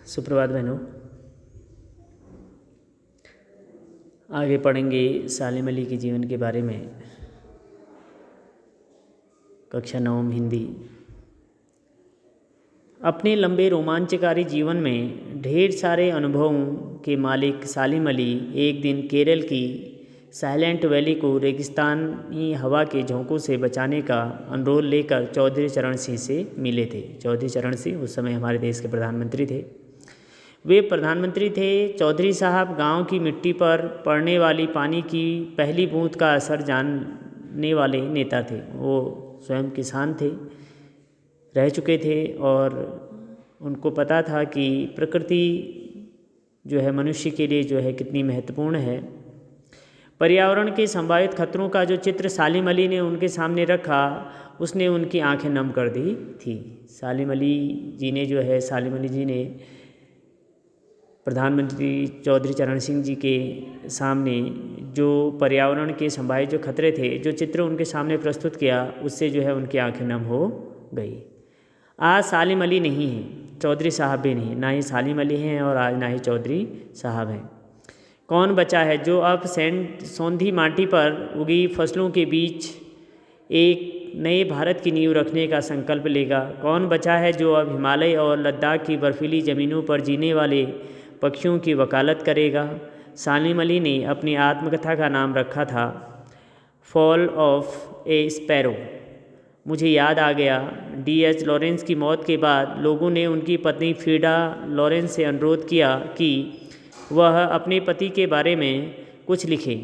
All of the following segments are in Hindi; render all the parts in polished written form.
सुप्रभात बहनों। आगे पढ़ेंगे सालिम अली के जीवन के बारे में। कक्षा 9 हिंदी। अपने लंबे रोमांचकारी जीवन में ढेर सारे अनुभवों के मालिक सालिम अली एक दिन केरल की साइलेंट वैली को रेगिस्तानी हवा के झोंकों से बचाने का अनुरोध लेकर चौधरी चरण सिंह से मिले थे। चौधरी चरण सिंह उस समय हमारे देश के प्रधानमंत्री थे। वे प्रधानमंत्री थे। चौधरी साहब गांव की मिट्टी पर पड़ने वाली पानी की पहली बूंद का असर जानने वाले नेता थे। वो स्वयं किसान थे, रह चुके थे और उनको पता था कि प्रकृति जो है मनुष्य के लिए जो है कितनी महत्वपूर्ण है। पर्यावरण के संभावित खतरों का जो चित्र सालिम अली ने उनके सामने रखा, उसने उनकी आंखें नम कर दी थी। सालिम अली जी ने प्रधानमंत्री चौधरी चरण सिंह जी के सामने जो पर्यावरण के संभावित जो खतरे थे, जो चित्र उनके सामने प्रस्तुत किया, उससे जो है उनकी आंखें नम हो गई। आज सालिम अली नहीं हैं, चौधरी साहब भी नहीं, ना ही सालिम अली हैं और आज ना ही चौधरी साहब हैं। कौन बचा है जो अब सौंधी माटी पर उगी फसलों के बीच एक नए भारत की नींव रखने का संकल्प लेगा? कौन बचा है जो अब हिमालय और लद्दाख की बर्फीली ज़मीनों पर जीने वाले पक्षियों की वकालत करेगा? सालिम अली ने अपनी आत्मकथा का नाम रखा था फॉल ऑफ ए स्पैरो। मुझे याद आ गया, D.H. लॉरेंस की मौत के बाद लोगों ने उनकी पत्नी फ्रीडा लॉरेंस से अनुरोध किया कि वह अपने पति के बारे में कुछ लिखे।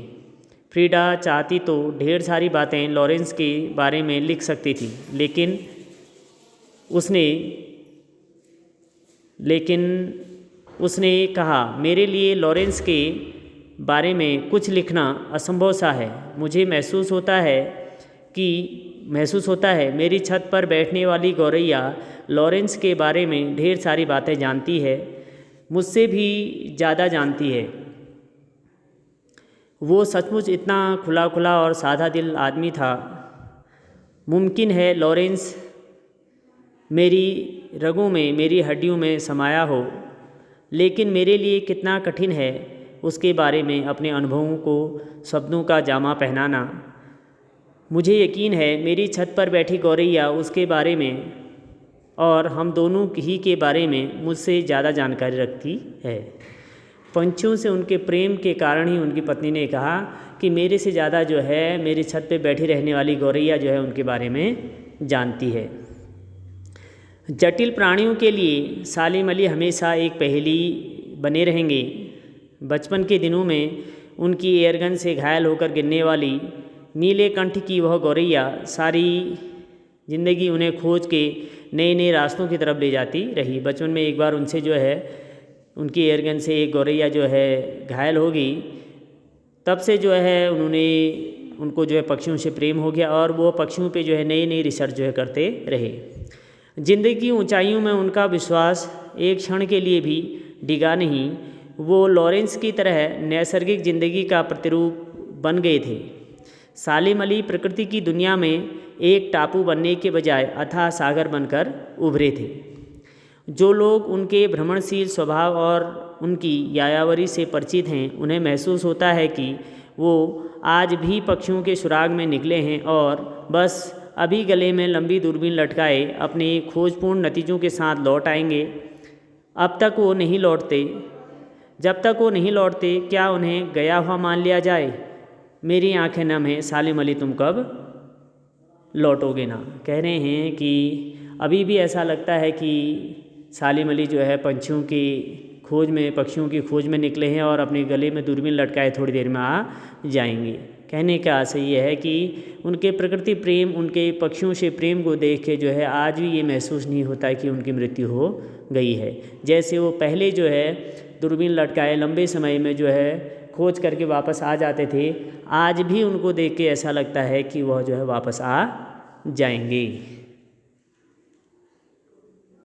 फ्रीडा चाहती तो ढेर सारी बातें लॉरेंस के बारे में लिख सकती थी, लेकिन उसने कहा, मेरे लिए लॉरेंस के बारे में कुछ लिखना असंभव सा है। मुझे महसूस होता है मेरी छत पर बैठने वाली गौरैया लॉरेंस के बारे में ढेर सारी बातें जानती है, मुझसे भी ज़्यादा जानती है। वो सचमुच इतना खुला और सादा दिल आदमी था। मुमकिन है लॉरेंस मेरी रगों में, मेरी हड्डियों में समाया हो, लेकिन मेरे लिए कितना कठिन है उसके बारे में अपने अनुभवों को शब्दों का जामा पहनाना। मुझे यकीन है मेरी छत पर बैठी गौरैया उसके बारे में और हम दोनों ही के बारे में मुझसे ज़्यादा जानकारी रखती है। पंछियों से उनके प्रेम के कारण ही उनकी पत्नी ने कहा कि मेरे से ज़्यादा जो है मेरी छत पे बैठी रहने वाली गौरैया जो है उनके बारे में जानती है। जटिल प्राणियों के लिए सालिम अली हमेशा एक पहेली बने रहेंगे। बचपन के दिनों में उनकी एयरगन से घायल होकर गिरने वाली नीले कंठ की वह गौरैया सारी ज़िंदगी उन्हें खोज के नए रास्तों की तरफ ले जाती रही। बचपन में एक बार उनसे जो है उनकी एयरगन से एक गौरैया जो है घायल हो गई। तब से जो है उनको जो है पक्षियों से प्रेम हो गया और वो पक्षियों पे जो है नई रिसर्च जो है करते रहे। ज़िंदगी की ऊंचाइयों में उनका विश्वास एक क्षण के लिए भी डिगा नहीं। वो लॉरेंस की तरह नैसर्गिक ज़िंदगी का प्रतिरूप बन गए थे। सालिम अली प्रकृति की दुनिया में एक टापू बनने के बजाय अथाह सागर बनकर उभरे थे। जो लोग उनके भ्रमणशील स्वभाव और उनकी यायावरी से परिचित हैं, उन्हें महसूस होता है कि वो आज भी पक्षियों के सुराग में निकले हैं और बस अभी गले में लंबी दूरबीन लटकाए अपने खोजपूर्ण नतीजों के साथ लौट आएंगे। जब तक वो नहीं लौटते क्या उन्हें गया हुआ मान लिया जाए? मेरी आंखें नम हैं, सालिम अली तुम कब लौटोगे ना? कह रहे हैं कि अभी भी ऐसा लगता है कि सालिम अली जो है पक्षियों की खोज में निकले हैं और अपने गले में दूरबीन लटकाए थोड़ी देर में आ जाएंगे। कहने का आशय यह है कि उनके प्रकृति प्रेम, उनके पक्षियों से प्रेम को देख के जो है आज भी ये महसूस नहीं होता कि उनकी मृत्यु हो गई है। जैसे वो पहले जो है दूरबीन लटकाए लंबे समय में जो है खोज करके वापस आ जाते थे, आज भी उनको देख के ऐसा लगता है कि वह जो है वापस आ जाएंगे।